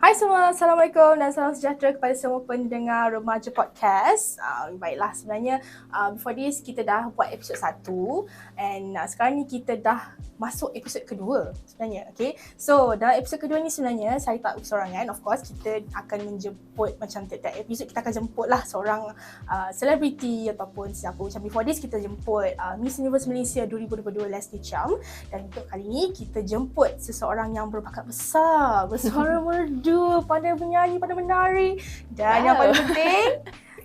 Hai semua, Assalamualaikum dan salam sejahtera kepada semua pendengar Remaja Podcast. Baiklah, sebenarnya before this kita dah buat episod 1 and sekarang ni kita dah masuk episod kedua sebenarnya. Okay, so dalam episod kedua ni sebenarnya saya tak bersorangan. Of course, kita akan menjemput macam tiap-tiap episod kita akan jemput lah seorang selebriti ataupun siapa. Macam before this kita jemput Miss Universe Malaysia 2022 Leslie Cham, dan untuk kali ni kita jemput seseorang yang berbakat besar, bersuara merdu, pandai menyanyi, pandai menari, dan yang paling penting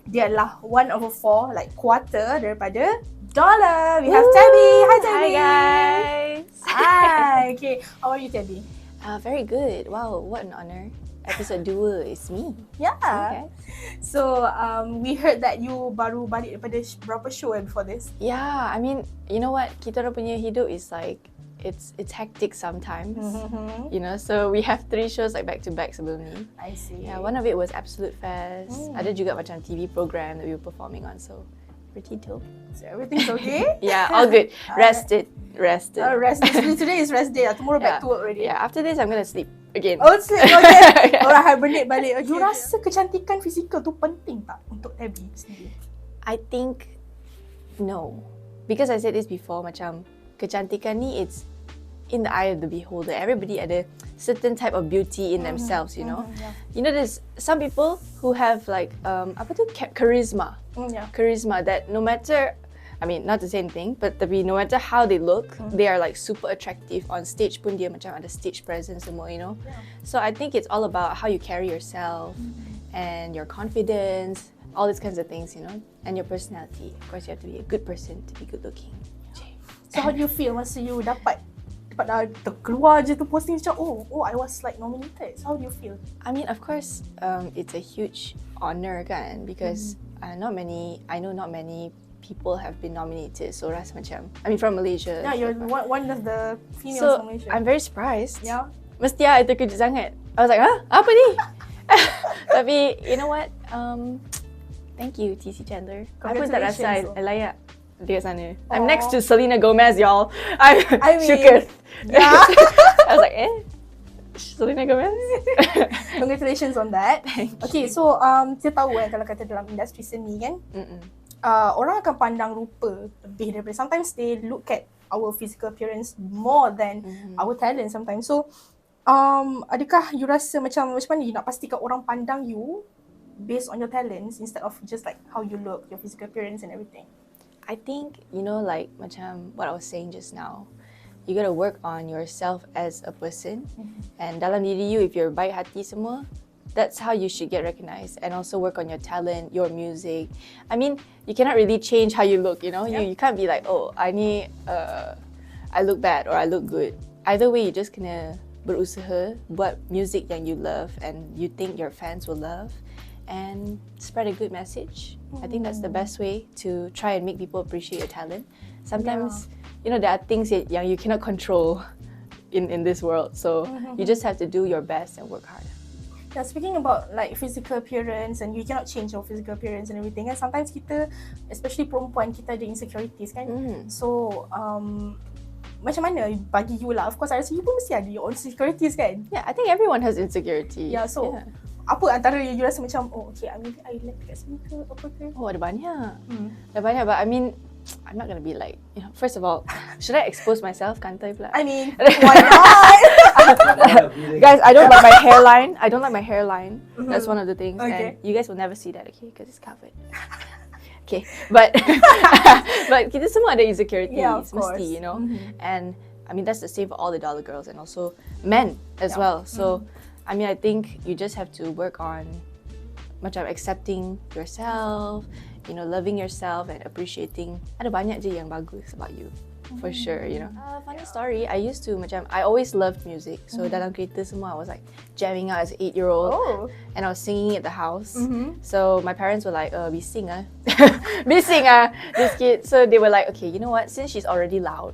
dia adalah one over four, like quarter daripada Dolla. We have Tabby. Hi Tabby. Hi guys. Hi. Okay, how are you Tabby? Very good. Wow, what an honor. Episod 2 is me. Yeah. Okay. So we heard that you baru balik daripada berapa show before this? Yeah, I mean, you know what? Kita orang punya hidup is like it's hectic sometimes. You know, so we have 3 shows like back to back sebelum ni. I see. Yeah, one of it was Absolute Fest. Ada juga macam TV program that we were performing on, so pretty dope. So everything's okay? Yeah, all good. Rested. Rest day. Today is rest day. Tomorrow back to work already. Yeah, after this I'm gonna sleep again. Oh, sleep. Okay. Orang hibernate balik. Okay. You rasa kecantikan fizikal tu penting tak untuk Tabby sendiri? I think no. Because I said this before, macam kecantikan ni it's in the eye of the beholder. Everybody ada certain type of beauty in themselves, you know. Yeah. You know, there's some people who have like apa tu charisma. Yeah. Charisma that no matter, I mean not the same thing, but tapi no matter how they look, they are like super attractive on stage pun dia macam ada stage presence semua, you know. Yeah. So I think it's all about how you carry yourself and your confidence, all these kinds of things, you know, and your personality. Of course, you have to be a good person to be good looking. So how do you feel masa you dapat terkeluar je tu posting macam oh I was like nominated. So how do you feel? I mean, of course, it's a huge honor kan, because I know not many people have been nominated. So rasa macam, I mean from Malaysia. Yeah, you're one of the females So from Malaysia. I'm very surprised. Yeah. Mesti itu terkejut sangat. I was like, apa ni? Tapi you know what? Thank you TC Chandler. Aku tak rasa I layak dia sana. I'm next to Selena Gomez, y'all. I mean, shooketh. Yeah. I was like, Selena Gomez? Congratulations on that. Thank Okay, so kita tahu kan kalau kata dalam industri seni kan, orang akan pandang rupa lebih daripada, sometimes they look at our physical appearance more than our talent sometimes. So adakah you rasa macam mana you nak pastikan orang pandang you based on your talents instead of just like how you look, your physical appearance and everything? I think, you know, like macam what I was saying just now, you gotta work on yourself as a person, and dalam diri you, if you're baik hati semua, that's how you should get recognized. And also work on your talent, your music. I mean, you cannot really change how you look, you know. You can't be like, oh, I look bad or I look good. Either way, you just kena berusaha buat music yang you love and you think your fans will love, and spread a good message. I think that's the best way to try and make people appreciate your talent. Sometimes, you know, there are things yang you cannot control in this world. So you just have to do your best and work hard. Yeah, speaking about like physical appearance, and you cannot change your physical appearance and everything, and sometimes kita, especially perempuan, kita ada insecurities kan. So macam mana bagi you lah? Of course, I rasa you pun mesti ada your own insecurities kan? Yeah, I think everyone has insecurity. Yeah, so apa antara yang you rasa macam, oh okay, maybe I like kat sini ke, apa ke? Oh, ada banyak. Ada banyak, but I mean, I'm not gonna be like, you know, first of all, should I expose myself? Kantai pula. I mean, why not? Guys, I don't like my hairline. That's one of the things. Okay. And you guys will never see that, okay? Because it's covered. Okay, but kita semua ada insecurities, Yeah, of course. mesti, you know. And I mean, that's the same for all the Dolla girls and also men as well. So, I mean, I think you just have to work on macam accepting yourself, you know, loving yourself and appreciating. Ada banyak je yang bagus about you, for sure, you know. Funny story, I always loved music. So dalam kereta semua, I was like jamming out as an 8-year-old. Oh. And I was singing at the house. So my parents were like, we sing this kid. So they were like, okay, you know what, since she's already loud,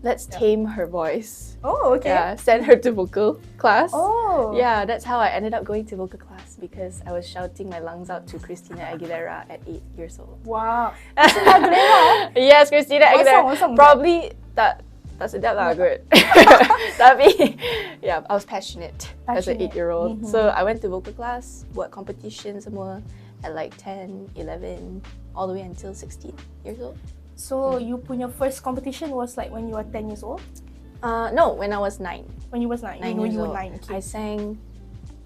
let's tame her voice. Oh, okay. Yeah, send her to vocal class. Oh. Yeah, that's how I ended up going to vocal class, because I was shouting my lungs out to Christina Aguilera at 8 years old. Wow. Christina Aguilera? Yes, Christina Aguilera. What song? Probably tak tak sedap lah kot. Tapi, yeah, I was passionate as an 8-year-old. So, I went to vocal class, buat competition semua at like 10, 11, all the way until 16 years old. So, you punya first competition was like when you were 10 years old? No, when I was 9. When you was 9? 9 when years you were old. 9, okay. I sang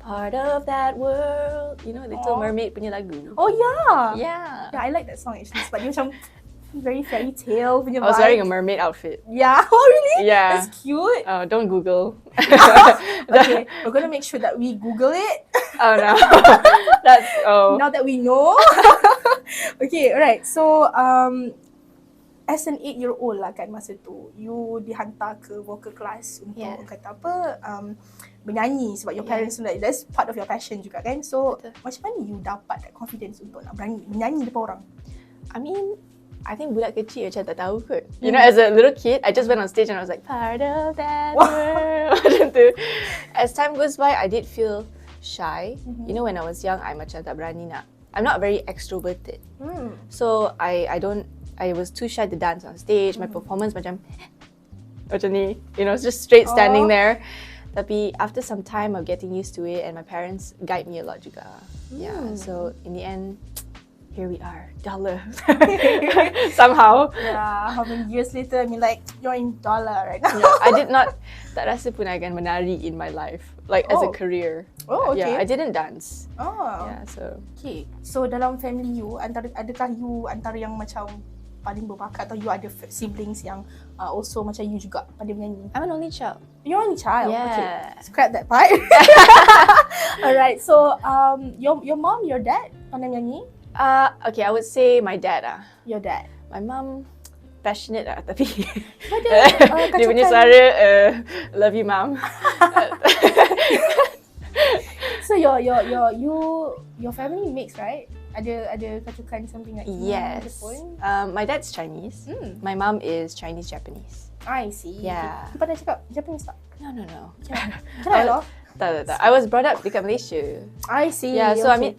Part of That World, you know, Little Mermaid punya lagu. Oh, yeah! Yeah. Yeah, I like that song actually. Sebab dia macam very fairy tale punya I was vibe. wearing a mermaid outfit. Yeah, oh really? Yeah. That's cute. Don't Google. Okay, we're gonna make sure that we Google it. Oh no. That's Now that we know. Okay, alright. So, as an 8-year-old lah kan masa tu, you dihantar ke vocal class untuk kata apa, bernyanyi sebab your parents like that's part of your passion juga kan. So, macam mana you dapat that confidence untuk nak berani menyanyi depan orang? I mean, I think budak kecil macam tak tahu kot. You know, as a little kid, I just went on stage and I was like, part of that world. Macam tu. As time goes by, I did feel shy. You know, when I was young, I macam tak berani nak. I'm not very extroverted. So, I was too shy to dance on stage. My performance macam ni. You know, it's just straight standing there. Tapi after some time of getting used to it and my parents guide me a lot juga. Yeah, so in the end, here we are, Dolla. Somehow. Yeah, how many years later, I mean like, you're in Dolla right now. Yeah, I did not, tak rasa pun I akan menari in my life, like as a career. Oh, okay. Yeah, I didn't dance. Oh. Yeah, so. Okay, so dalam family you, adakah you antara yang macam paling berbakat atau you ada siblings yang also macam you juga pandai menyanyi? I'm an only child. You're only child? Yeah. Okay, scrap that part. Alright, so your mom, your dad pandai menyanyi? Okay, I would say my dad Your dad. My mom passionate tapi Ada dia punya suara love you mom. So your family mix, right? Ada kacukan something like yes. My dad's Chinese. My mom is Chinese Japanese. I see. Yeah. You pandai cakap Japanese tak? No. Kenapa? Tak. I was brought up dekat Malaysia. I see. Yeah, so okay. I mean,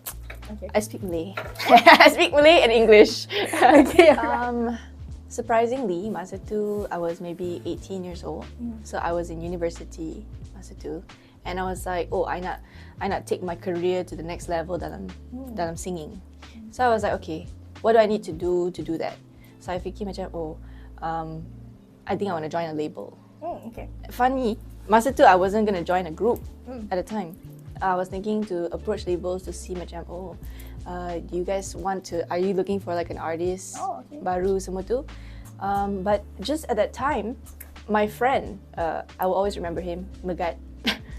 I speak Malay. I speak Malay and English. Okay. Surprisingly, masa tu I was maybe 18 years old. So I was in university masa tu. And I was like, I nak take my career to the next level dalam singing. So I was like, okay, what do I need to do that? So I fikir macam, I think I want to join a label. Okay. Funny, masa tu I wasn't going to join a group at the time. I was thinking to approach labels to see macam, do you guys are you looking for like an artist baru semua tu? But just at that time, my friend, I will always remember him, Megat.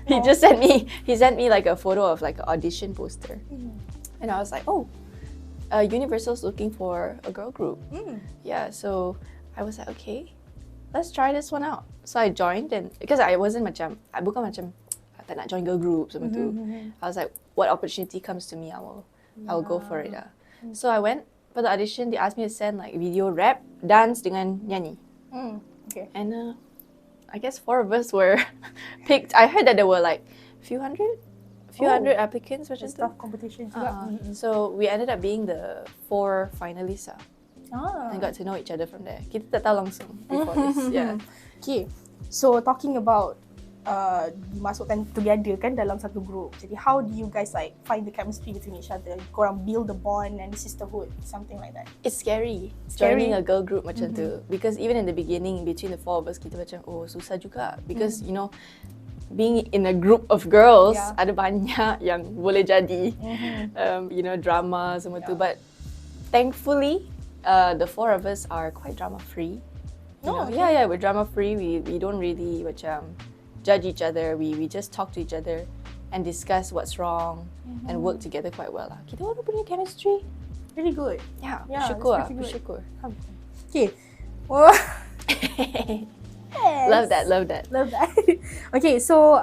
He sent me like a photo of like an audition poster. And I was like, Universal's looking for a girl group. Yeah, so I was like, okay, let's try this one out. So I joined, and because I bukan macam tak nak join girl group semua tu. I was like, what opportunity comes to me, I will go for it. So I went for the audition. They asked me to send like video, rap, dance dengan nyanyi. Okay. And I guess 4 of us were picked. I heard that there were like a few hundred applicants, which is tough competition juga. So we ended up being the 4 finalists. And got to know each other from there. Kita tak tahu langsung before this. Yeah. Okay. So talking about dimasukkan together kan dalam satu group. Jadi how do you guys like find the chemistry between each other? Korang build the bond and the sisterhood, something like that. It's scary. Joining a girl group macam tu, because even in the beginning between the 4 of us kita macam susah juga, because you know, being in a group of girls, ada banyak yang boleh jadi you know, drama semua tu, but thankfully the 4 of us are quite drama free. Yeah, we're drama free. We don't really macam judge each other. We just talk to each other and discuss what's wrong and work together quite well. Kita orang punya chemistry really good. Yeah, bersyukur. Okay. Well, yes. Love that. Okay, so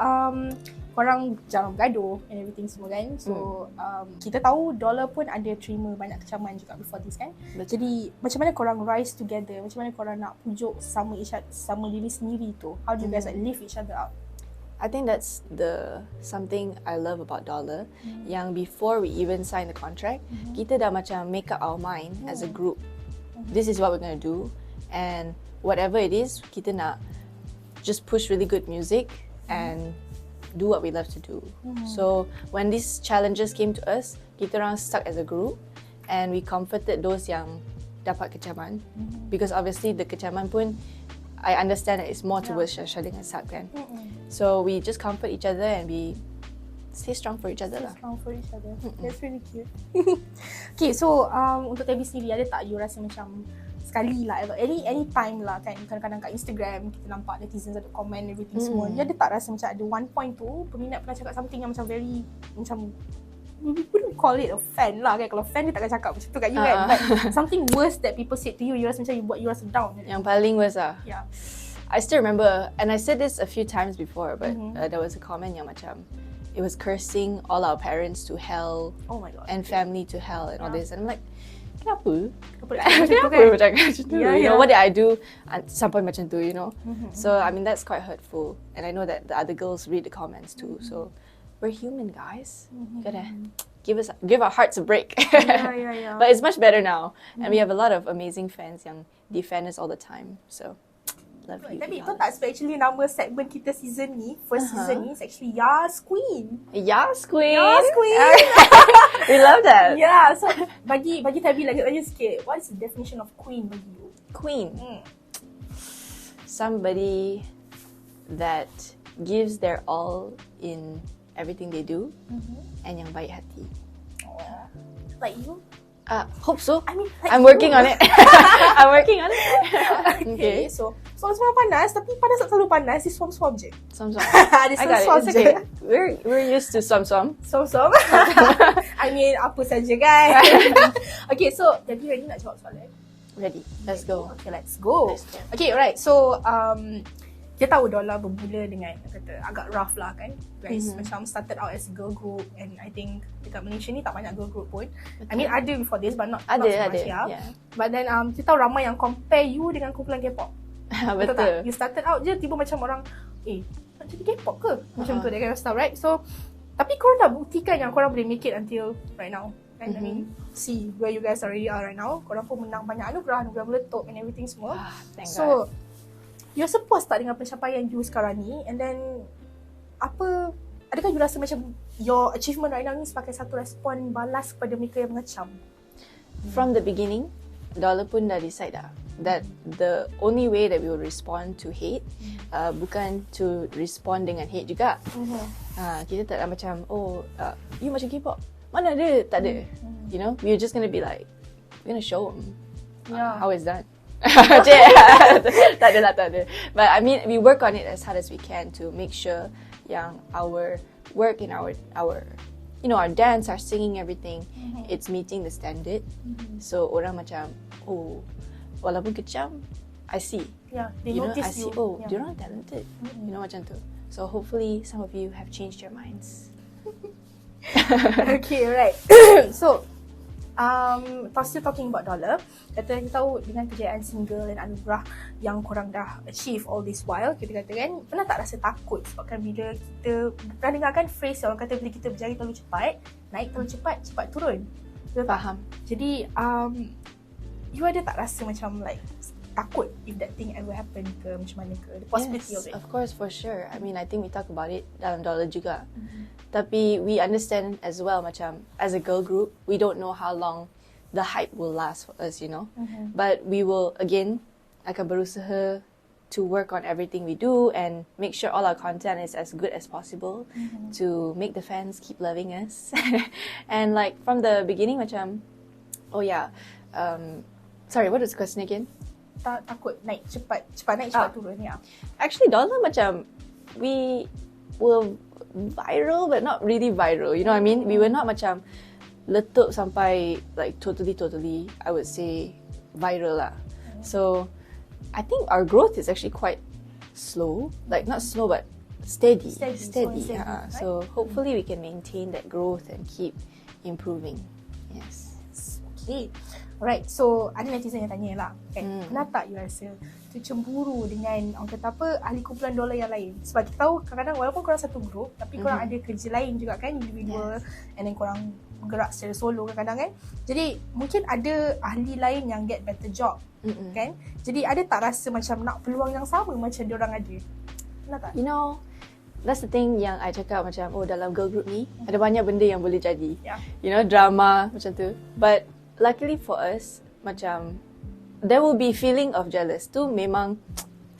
korang jarang bergaduh and everything semua kan. So kita tahu Dolla pun ada terima banyak kecaman juga before this kan. Jadi macam mana korang rise together? Macam mana korang nak pujuk sama diri sendiri tu? How do you guys like lift each other up? I think that's something I love about Dolla. Yang before we even sign the contract, kita dah macam make up our mind as a group. This is what we're going to do, and whatever it is, kita nak just push really good music and do what we love to do. So when these challenges came to us, kita orang stuck as a group and we comforted those yang dapat kecaman, because obviously the kecaman pun I understand that it's more towards Syasha dengan Sab kan. So we just comfort each other and we stay strong for each other lah. Strong for each other. That's really cute. Okay, so untuk Tabby sendiri, ada tak you rasa macam sekali lah, any time lah kan, kadang-kadang kat Instagram kita nampak netizen ada komen everything semua, dia ada tak rasa macam ada one point tu peminat pernah cakap something yang macam very, macam we wouldn't call it a fan lah kan, kalau fan dia takkan cakap macam tu kat you kan, but something worse that people said to you, you rasa macam you buat you rasa down kan? Yang paling worst lah. Yeah. I still remember, and I said this a few times before, but there was a comment yang macam it was cursing all our parents to hell, oh my god, and family to hell and all this, and I'm like, kenapa Kenapa macam tu? You know, what did I do sampai macam tu, you know? So I mean that's quite hurtful, and I know that the other girls read the comments too. So we're human, guys. You gotta give our hearts a break. But it's much better now, and we have a lot of amazing fans yang defend us all the time. So love you. Tapi itu tak actually nama segmen kita season ni, first season ni is actually Yas Queen. Yas Queen. Yas Queen. We love that. Yeah, so bagi Tabby lagi sikit, what is the definition of queen bagi you? Queen. Somebody that gives their all in everything they do, and yang baik hati. Like you? Hope so. I mean, like I'm working on it. I'm working on it. Okay, so suam-suam panas, tapi panas tak terlalu panas, di suam-suam je. Suam-suam. Ada I got suam-suam it. It's je. okay. We're used to suam-suam. Suam-suam. I mean, apa saja kan. Okay, so Tabby ready nak jawab soalan? Ready. Let's go. Okay, let's go. Okay, right. So, kita tahu Dolla bermula dengan kata agak rough lah kan, guys. Macam started out as a girl group, and I think dekat Malaysia ni tak banyak girl group pun. I mean ada before this, but not so much. Yeah. But then kita tahu ramai yang compare you dengan kumpulan K-pop. Betul tak? You started out je, tiba macam orang nak jadi K-pop ke? Macam tu that kind of stuff, right? So tapi korang dah buktikan yang korang boleh make it until right now. And I mean, see where you guys already are right now. Korang pun menang banyak anugerah meletup and everything semua. Thank So God. you rasa puas tak dengan pencapaian you sekarang ni? And then adakah you rasa macam your achievement right now ni sebagai satu respon balas kepada mereka yang mengecam? From the beginning, Dolla pun dah decide dah that the only way that we will respond to hate, bukan to respond dengan hate juga. Kita tak nak macam you macam K-pop, mana ada, tak ada. You know, we're just gonna be like, we're gonna show them how it's done. Tak ada. But I mean, we work on it as hard as we can to make sure yang our work in our you know, our dance, our singing, everything, it's meeting the standard. So orang macam, walaupun kecam, I see. Yeah, they you know, notice I see, you. Dia orang talented. You know, macam tu. So hopefully some of you have changed your minds. Okay, right. So still talking about Dolla, kita tahu dengan kejayaan single dan anugerah yang korang dah achieve all this while, kita kata kan, pernah tak rasa takut sebabkan bila kita pernah dengarkan phrase yang orang kata bila kita berjaya terlalu cepat, naik terlalu cepat turun. Faham. Jadi you ada tak rasa macam like takut if that thing ever happen ke, macam mana ke, the possibility of it? Of course, for sure. I mean, I think we talk about it dalam Dolla juga. Tapi we understand as well, macam as a girl group, we don't know how long the hype will last for us, you know. But we will again akan berusaha to work on everything we do and make sure all our content is as good as possible to make the fans keep loving us. And like from the beginning, macam sorry, what was the question again? Takut naik cepat naik cepat turun ya. Actually, Dolla macam we were viral but not really viral, you know what I mean? We were not macam letup sampai like totally I would say viral lah. So I think our growth is actually quite slow, like not slow but steady. Right? So hopefully we can maintain that growth and keep improving. Yes. Okay. Alright, so ada netizen yang tanya lah kan, pernah tak you rasa tercemburu dengan orang kata apa, ahli kumpulan Dolla yang lain? Sebab kita tahu kadang-kadang walaupun korang satu group, tapi korang ada kerja lain juga kan, individual, and then korang bergerak secara solo kadang-kadang kan. Jadi mungkin ada ahli lain yang get better job kan. Jadi ada tak rasa macam nak peluang yang sama macam diorang ada? Pernah tak? You know, that's the thing yang I cakap macam, dalam girl group ni, ada banyak benda yang boleh jadi. Yeah. You know, drama macam tu. But luckily for us, macam, there will be feeling of jealous tu memang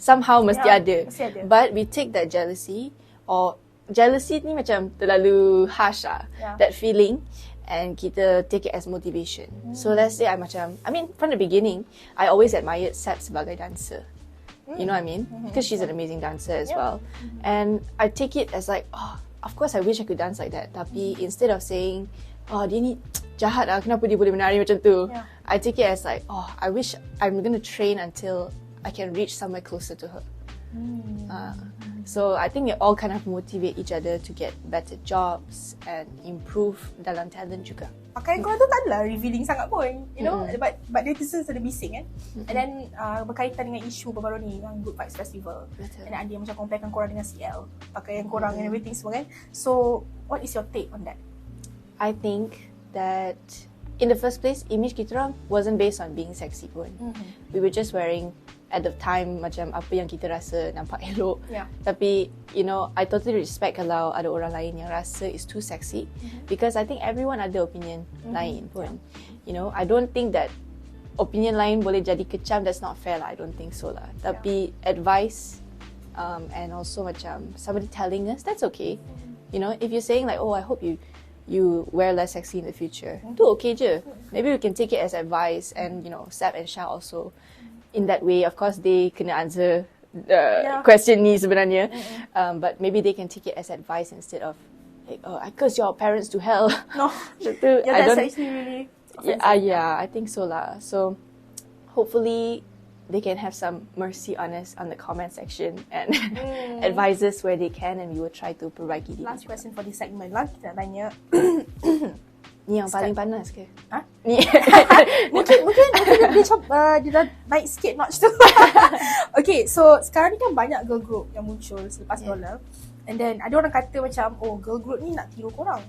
somehow mesti ada. Mesti ada. But we take that jealousy, or jealousy ni macam terlalu harsh lah. Yeah. That feeling. And kita take it as motivation. So let's say from the beginning, I always admired Sab sebagai dancer. You know what I mean? Because she's an amazing dancer as well. And I take it as like, of course I wish I could dance like that. Tapi instead of saying, dia ni jahat lah, kenapa dia boleh menari macam tu? Yeah. I take it as like, I wish I'm gonna train until I can reach somewhere closer to her. So I think we all kind of motivate each other to get better jobs and improve dalam talent juga. Pakaian korang tu tak adalah revealing sangat pun, you know, but netizens ada bising kan. And then berkaitan dengan isu baru-baru ni yang Good Vibes Festival. Betul. And ada yang macam comparekan korang dengan CL, pakaian korang and everything semua kan. So what is your take on that? I think that in the first place, image kita orang wasn't based on being sexy pun. We were just wearing at the time macam apa yang kita rasa nampak elok. Yeah. Tapi, you know, I totally respect kalau ada orang lain yang rasa is too sexy. Because I think everyone ada opinion lain pun. You know, I don't think that opinion lain boleh jadi kecam. That's not fair lah. I don't think so lah. Tapi advice and also macam somebody telling us, that's okay. You know, if you're saying like, I hope you wear less sexy in the future, tu okay je. Maybe we can take it as advice. And you know, Sab and Shah also in that way. Of course they kena answer the question ni sebenarnya, but maybe they can take it as advice instead of like, I curse your parents to hell. No. That's actually really offensive. I think so lah. So hopefully they can have some mercy on us on the comment section and advise us where they can, and we will try to provide gidi. Last question for this segment lah, kita nak tanya. Ni yang paling panas ke? Ha? Ni. mungkin dia dah naik sikit notch tu. Okay, so sekarang ni kan banyak girl group yang muncul selepas Dolla. And then ada orang kata macam, girl group ni nak tiru korang.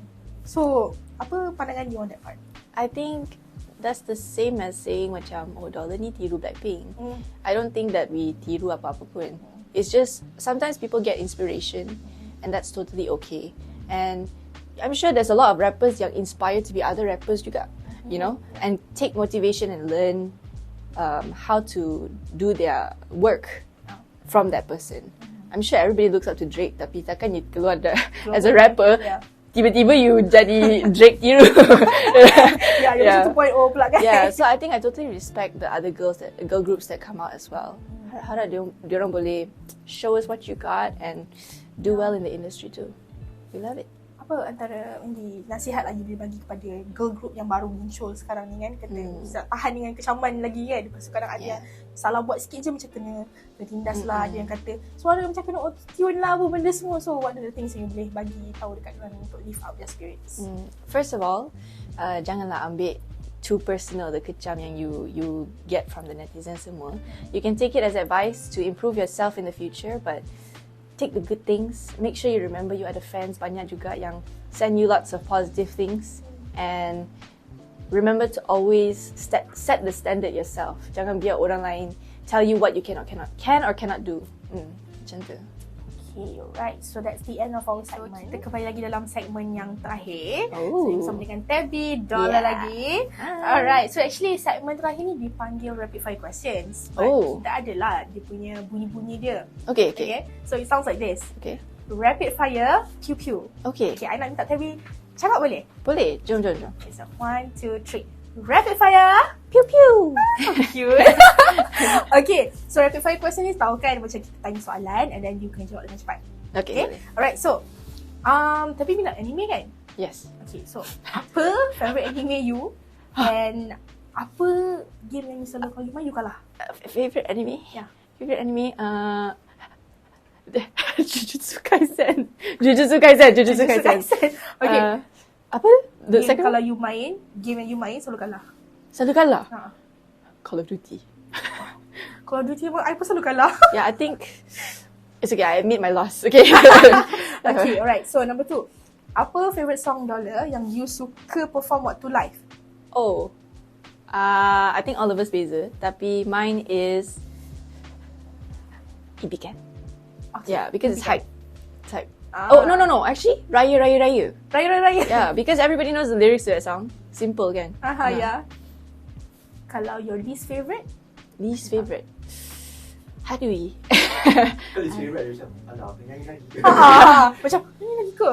So, apa pandangan you on that part? I think that's the same as saying macam, Dolla ni tiru Blackpink. I don't think that we tiru apa-apa pun. It's just, sometimes people get inspiration and that's totally okay. And I'm sure there's a lot of rappers yang inspired to be other rappers juga, you know, and take motivation and learn how to do their work from that person. I'm sure everybody looks up to Drake, tapi takkan you keluar as a rapper, tiba-tiba you jadi Drake tiru. You're 2.0 pula kan. Yeah, so I think I totally respect the other girl groups that come out as well. Harap diorang boleh show us what you got and do well in the industry too. We love it. Apa antara nasihat lagi boleh bagi kepada girl group yang baru muncul sekarang ni kan, kena tahan dengan kecaman lagi kan. Lepas tu kadang ada yang salah buat sikit je macam kena tindas lah. Ada yang kata suara macam kena auto-tune lah apa benda semua. So what are the things yang boleh bagi tahu dekat orang untuk lift up their spirits? First of all, janganlah ambil too personal the kecam yang you get from the netizens semua. You can take it as advice to improve yourself in the future, but take the good things. Make sure you remember you ada fans banyak juga yang send you lots of positive things, and remember to always set the standard yourself. Jangan biar orang lain tell you what you can or cannot do. Macam tu. Okay, alright. So that's the end of our segment. Kita kembali lagi dalam segmen yang terakhir. So bersama dengan Tabby, Dolla lagi. Alright. So actually segmen terakhir ni dipanggil rapid fire questions. But kita adalah dia punya bunyi-bunyi dia. Okay. So it sounds like this. Okay. Rapid fire, pew pew. Okay, I nak minta Tabby cakap boleh? Boleh. Jom. Okay, so 1, 2, 3. Rapid fire, pew pew. Cute. Okay, so rapid fire question ni tahu kan macam kita tanya soalan and then you kena jawab dengan cepat. Okay. Alright, so tapi minat anime kan? Yes. Okay, so apa favorite anime you and apa game yang selalu kalau you main you kalah? Favorite anime? Yeah. Favorite anime Jujutsu Kaisen. Okay. Apa? The game second kalau you main, game yang you main selalu kalah. Selalu kalah? Call of Duty. Call of Duty pun I pun selalu kalah. Yeah, I think it's okay. I admit my loss. Okay. Okay, alright. So number 2. Apa favourite song Dolla yang you suka perform waktu live? I think all of us beza. Tapi mine is Impikan. Okay. Yeah, because it's hype. It's hype. Ah. Oh, no. Actually, Raya. Raya. Yeah, because everybody knows the lyrics to that song. Simple, kan? Yeah. Kalau your least favourite? Least favourite. How do we? Least favourite dia macam, alah, nyanyi lagi ke? Macam, nyanyi lagi ke?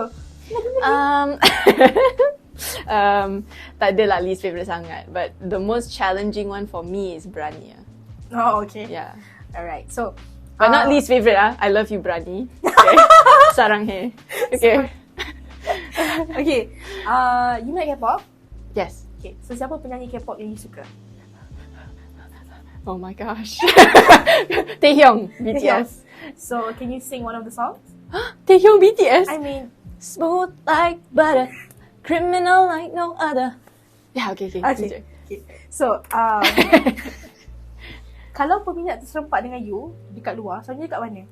Tak ada lah least favourite sangat. But the most challenging one for me is Berani. Oh, okay. Yeah. Alright, so... But not least favourite I love you, Berani. Okay. Sarang he. Okay. Okay. You like K-pop? Yes. Okay, so siapa penyanyi K-pop yang you suka? Oh my gosh. Taehyung, BTS. So, can you sing one of the songs? Taehyung, BTS? I mean... Smooth like butter, criminal like no other. Yeah, okay. Okay. So, kalau peminat terserempak dengan you dekat luar, soalnya dekat mana?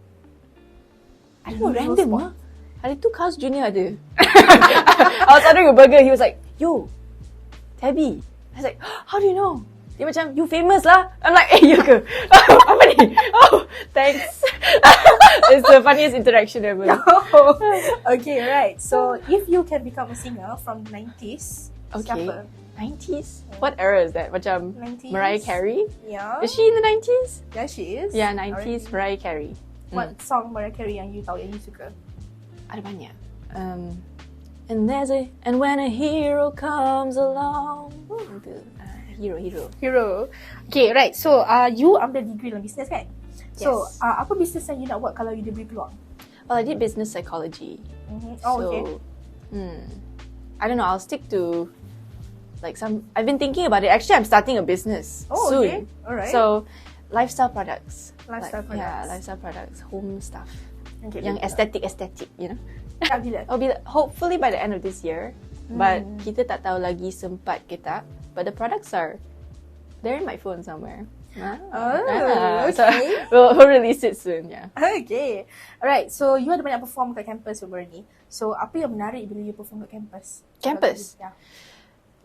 I don't know, random lah. Hari tu Carl's Jr. ada. I was ordering a burger, he was like, yo, Tabby. I was like, how do you know? Dia macam, you famous lah. I'm like, ya ke? Apa ni? Oh, thanks. It's the funniest interaction ever. Okay, right. So, if you can become a singer from the 90s, Okay. siapa? 90s? What era is that? Macam 90s. Mariah Carey? Yeah. Is she in the 90s? Yeah, she is. Yeah, 90s Mariah Carey. What song Mariah Carey yang you tahu, yang you suka? Ada banyak. And when a hero comes along. Hero. Okay, right. So, you ambil degree dalam business kan? So, Yes. apa business yang you nak buat kalau you diberi peluang? Well, I did business psychology. Oh, So, okay. I don't know. I'll stick to like some. I've been thinking about it. Actually, I'm starting a business Oh, soon. okay. Alright. So, lifestyle products. Lifestyle products. Yeah, lifestyle products, home stuff. Okay, Yang aesthetic, you know. Tak bila? I'll be hopefully by the end of this year. But kita tak tahu lagi sempat ke tak. But the products they're in my phone somewhere. So okay. we'll release it soon. Yeah. Okay. Alright, so you ada banyak perform kat campus over ni. So, apa yang menarik bila you perform kat campus? Campus? Yeah.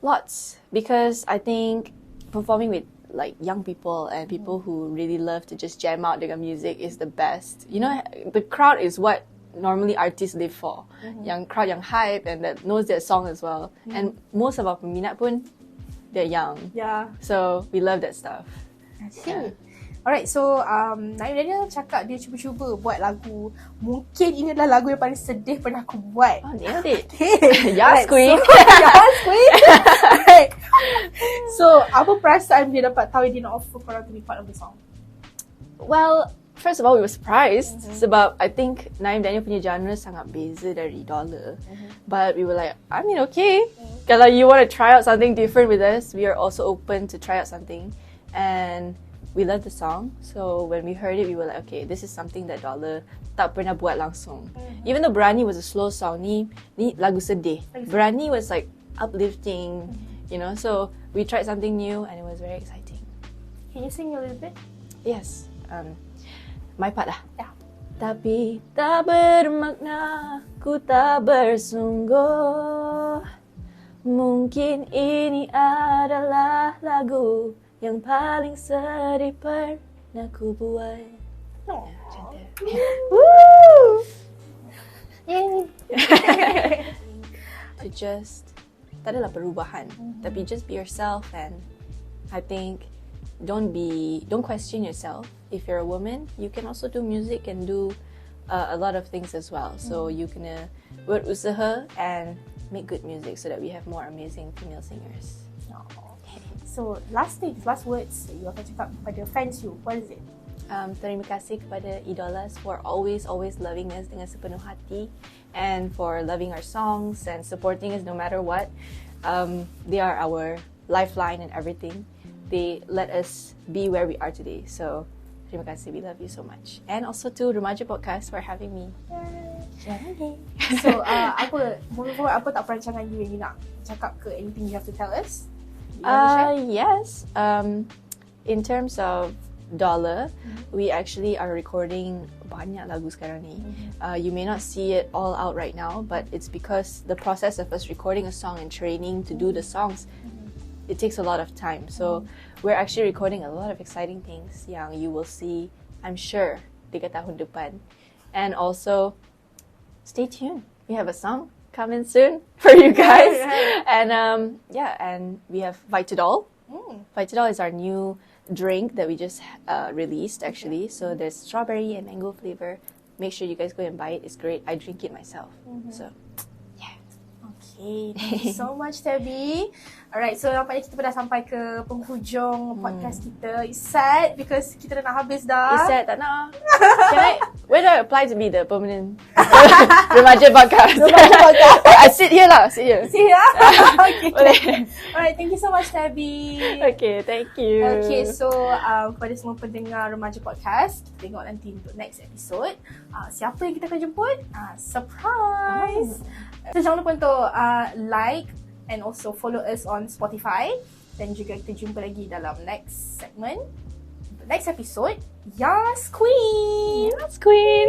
Lots, because I think performing with like young people and people who really love to just jam out dengan music is the best. You know, the crowd is what normally artists live for. Yang crowd yang hype and that knows their song as well. And most of our peminat pun, they're young. Yeah. So we love that stuff. Okay. Alright, so Naim Daniel cakap dia cuba-cuba buat lagu. Mungkin ini adalah lagu yang paling sedih pernah aku buat. Oh, nailed it. Okay. Yes, queen. Yes, queen. Alright. So, apa perasaan dia dapat tahu dia nak offer korang to be part of the song? Well, first of all, we were surprised sebab I think Naim Daniel punya genre sangat beza dari Dolla. But we were like, I mean, okay. Kalau you want to try out something different with us, we are also open to try out something. And we loved the song. So when we heard it, we were like, okay, this is something that Dolla tak pernah buat langsung. Even though Berani was a slow song, ni lagu sedih. Berani was like uplifting, you know. So we tried something new and it was very exciting. Can you sing a little bit? Yes. My part lah. Yeah. Tapi tak bermakna ku tak bersungguh. Mungkin ini adalah lagu yang paling sedih pernah ku buat. Oh. Macam tu. Woo! Yay! To just, tak adalah perubahan. Tapi just be yourself, and I think don't question yourself. If you're a woman, you can also do music and do a lot of things as well. So you can berusaha and make good music so that we have more amazing female singers. So, last words you akan cakap kepada fans you. What is it? Terima kasih kepada idolas for always loving us dengan sepenuh hati, and for loving our songs and supporting us no matter what. They are our lifeline and everything. They let us be where we are today. So, terima kasih. We love you so much. And also to Remaja Podcast for having me. So, apa tak perancangan you yang you nak cakap ke? Anything you have to tell us? Yes. In terms of Dolla, we actually are recording banyak lagu sekarang ni. You may not see it all out right now, but it's because the process of us recording a song and training to do the songs, it takes a lot of time. So we're actually recording a lot of exciting things yang you will see, I'm sure, 3 tahun depan. And also, stay tuned. We have a song coming soon for you guys. Right. And and we have Vitadol. Vitadol is our new drink that we just released actually. So there's strawberry and mango flavor. Make sure you guys go and buy it. It's great. I drink it myself. So Okay, thank you so much Tabby. Alright, so nampaknya kita dah sampai ke penghujung podcast kita. It's sad because kita dah nak habis dah. It's sad, tak nak. Where do I apply to be the permanent Remaja Podcast? I sit here lah, sit here. See ya? Okay. Boleh. Alright, thank you so much Tabby. Okay, thank you. Okay, so kepada semua pendengar Remaja Podcast, kita tengok nanti untuk next episode. Siapa yang kita akan jemput? Surprise! So jangan lupa untuk like and also follow us on Spotify. Dan juga kita jumpa lagi dalam next segment, next episode. Yes, Queen! Yes, Queen!